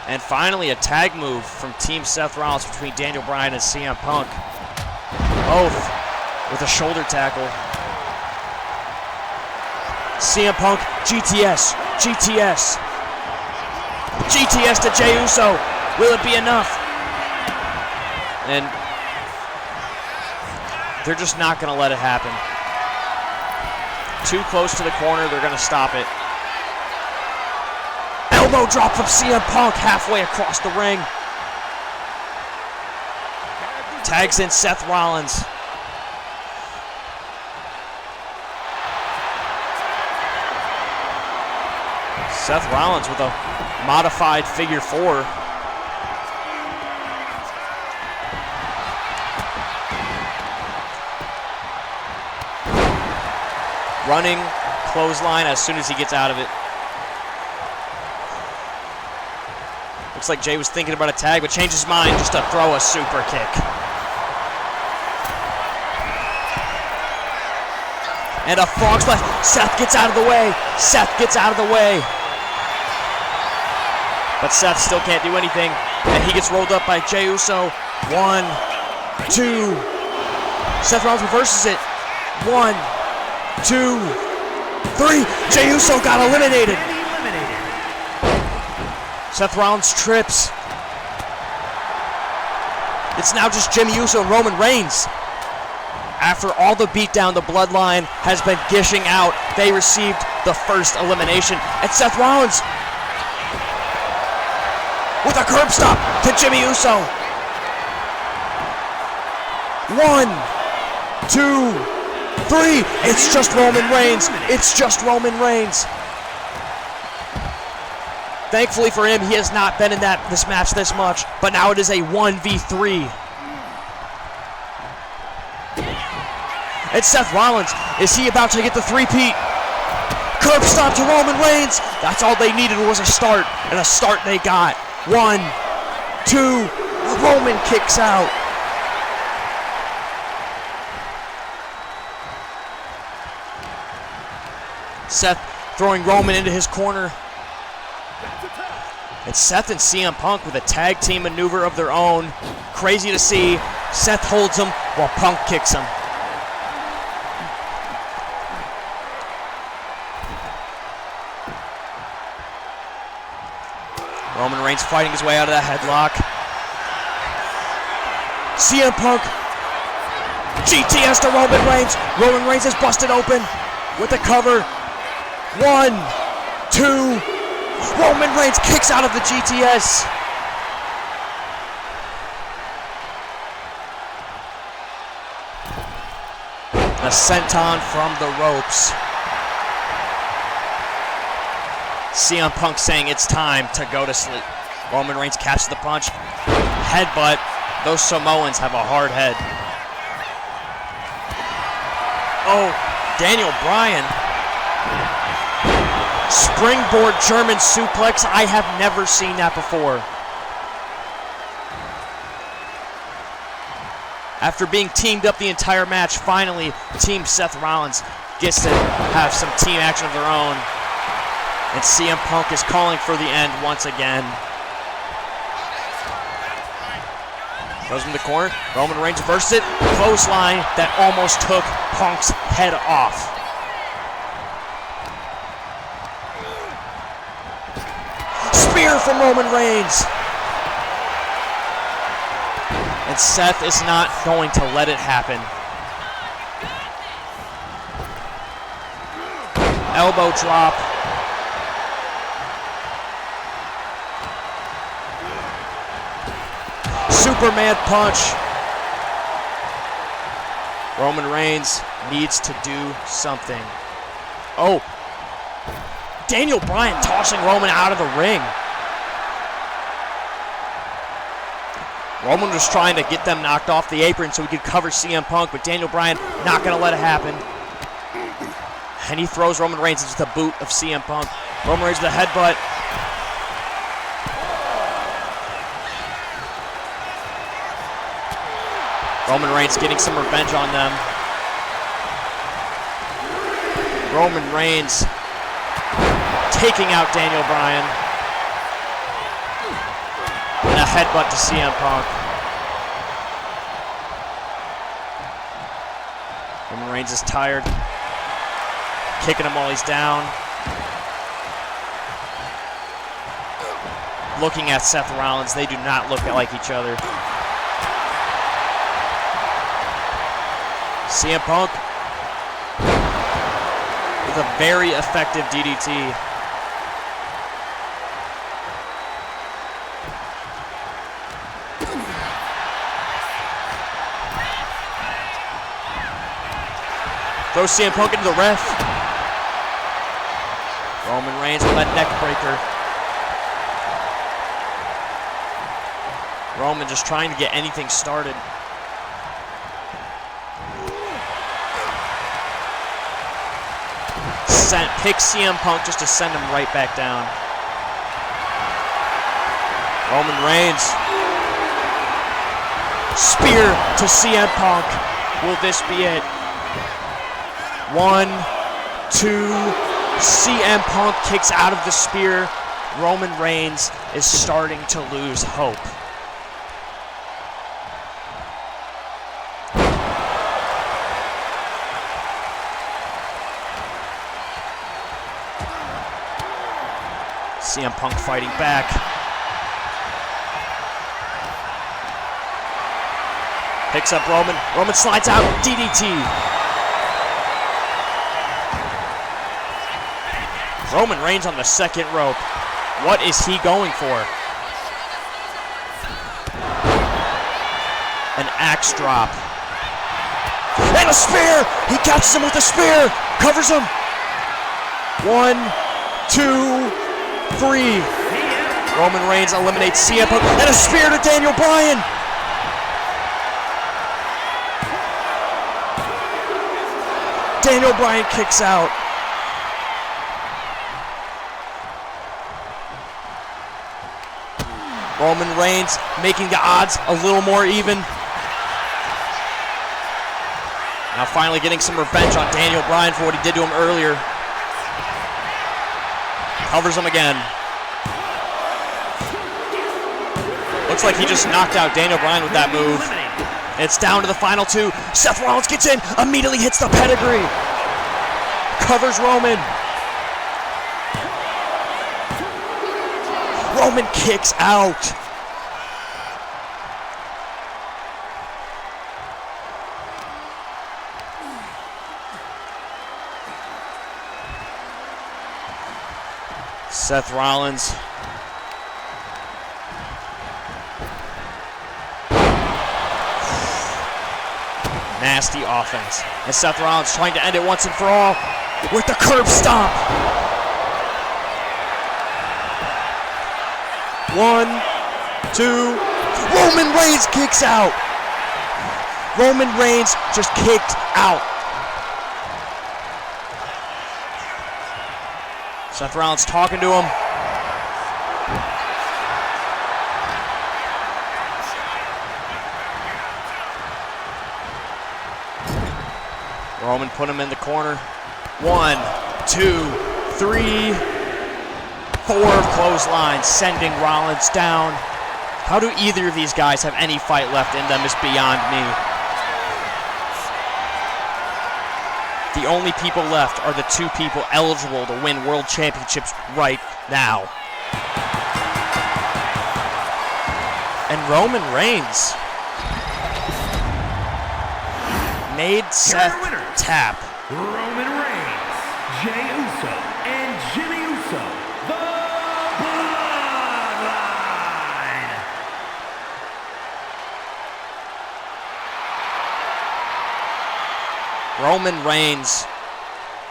And finally, a tag move from Team Seth Rollins between Daneil Bryan and CM Punk. Both with a shoulder tackle. CM Punk, GTS, GTS. GTS to Jey Uso. Will it be enough? And they're just not going to let it happen. Too close to the corner, they're going to stop it. Elbow drop from CM Punk halfway across the ring. Tags in Seth Rollins. Seth Rollins with a modified figure four. Running clothesline as soon as he gets out of it. Looks like Jey was thinking about a tag, but changed his mind just to throw a super kick. And a frog splash. Seth gets out of the way. Seth gets out of the way. But Seth still can't do anything. And he gets rolled up by Jey Uso. 1, 2, Seth Rollins reverses it. 1, 2, 3. Jey Uso got eliminated. Seth Rollins trips. It's now just Jimmy Uso and Roman Reigns. After all the beatdown, the bloodline has been gishing out. They received the first elimination. And Seth Rollins with a curb stop to Jimmy Uso. 1, 2, 3. It's just Roman Reigns. It's just Roman Reigns. Thankfully for him, he has not been in this match this much, but now it is a 1v3. And Seth Rollins, is he about to get the three-peat? Curb stop to Roman Reigns. That's all they needed was a start, and a start they got. 1, 2, Roman kicks out. Seth throwing Roman into his corner. It's Seth and CM Punk with a tag team maneuver of their own. Crazy to see. Seth holds him while Punk kicks him. Roman Reigns fighting his way out of that headlock. CM Punk. GTS to Roman Reigns. Roman Reigns is busted open with the cover. 1, 2. Roman Reigns kicks out of the GTS. A senton from the ropes. CM Punk saying it's time to go to sleep. Roman Reigns catches the punch. Headbutt. Those Samoans have a hard head. Oh, Daneil Bryan. Springboard German suplex. I have never seen that before. After being teamed up the entire match, finally, Team Seth Rollins gets to have some team action of their own. And CM Punk is calling for the end once again. Goes in the corner. Roman Reigns reverses it. Clothesline that almost took Punk's head off. Spear from Roman Reigns. And Seth is not going to let it happen. Elbow drop. Superman punch. Roman Reigns needs to do something. Oh. Daneil Bryan tossing Roman out of the ring. Roman was trying to get them knocked off the apron so he could cover CM Punk, but Daneil Bryan not going to let it happen. And he throws Roman Reigns into the boot of CM Punk. Roman Reigns with a headbutt. Roman Reigns getting some revenge on them. Roman Reigns taking out Daneil Bryan. And a headbutt to CM Punk. Roman Reigns is tired. Kicking him while he's down. Looking at Seth Rollins, they do not look like each other. CM Punk with a very effective DDT. Throws CM Punk into the ref. Roman Reigns with that neck breaker. Roman just trying to get anything started. Picks CM Punk just to send him right back down. Roman Reigns. Spear to CM Punk. Will this be it? 1, 2. CM Punk kicks out of the spear. Roman Reigns is starting to lose hope. CM Punk fighting back. Picks up Roman. Roman slides out. DDT. Roman Reigns on the second rope. What is he going for? An axe drop. And a spear! He catches him with a spear! Covers him! 1, 2, 3. Roman Reigns eliminates CM Punk. And a spear to Daneil Bryan! Daneil Bryan kicks out. Roman Reigns making the odds a little more even. Now finally getting some revenge on Daneil Bryan for what he did to him earlier. Covers him again. Looks like he just knocked out Daneil Bryan with that move. It's down to the final two. Seth Rollins gets in, immediately hits the pedigree. Covers Roman. Roman kicks out. Seth Rollins. Nasty offense. And Seth Rollins trying to end it once and for all with the curb stomp. 1, 2. Roman Reigns kicks out. Roman Reigns just kicked out. Seth Rollins talking to him. Roman put him in the corner. 1, 2, 3, 4 clotheslines, sending Rollins down. How do either of these guys have any fight left in them is beyond me. The only people left are the two people eligible to win world championships right now. And Roman Reigns made Seth tap. Roman Reigns, Jey Uso, and Jimmy Uso, the Bloodline. Roman Reigns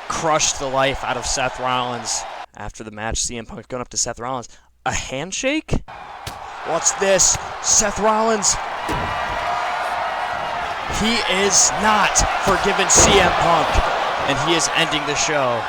crushed the life out of Seth Rollins. After the match, CM Punk going up to Seth Rollins. A handshake? What's this? Seth Rollins. He is not forgiving CM Punk, and he is ending the show.